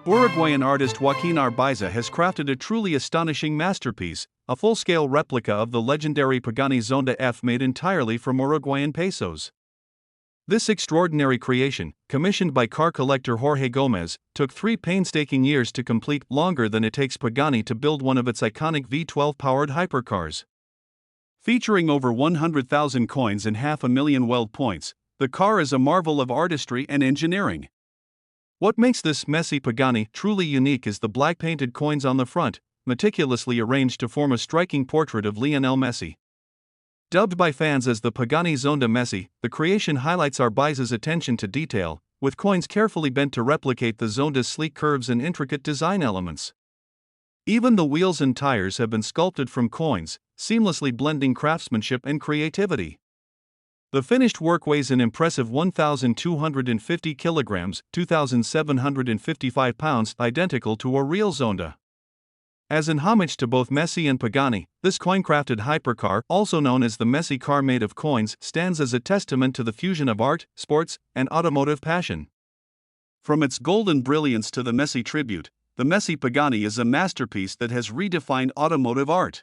Uruguayan artist Joaquin Arbiza has crafted a truly astonishing masterpiece, a full-scale replica of the legendary Pagani Zonda F made entirely from Uruguayan pesos. This extraordinary creation, commissioned by car collector Jorge Gomez, took 3 painstaking years to complete, longer than it takes Pagani to build one of its iconic V12-powered hypercars. Featuring over 100,000 coins and 500,000 weld points, the car is a marvel of artistry and engineering. What makes this Messi Pagani truly unique is the black painted coins on the front, meticulously arranged to form a striking portrait of Lionel Messi. Dubbed by fans as the Pagani Zonda Messi, the creation highlights Arbiza's attention to detail, with coins carefully bent to replicate the Zonda's sleek curves and intricate design elements. Even the wheels and tires have been sculpted from coins, seamlessly blending craftsmanship and creativity. The finished work weighs an impressive 1,250 kilograms, 2,755 pounds, identical to a real Zonda. As in homage to both Messi and Pagani, this coin-crafted hypercar, also known as the Messi car made of coins, stands as a testament to the fusion of art, sports, and automotive passion. From its golden brilliance to the Messi tribute, the Messi Pagani is a masterpiece that has redefined automotive art.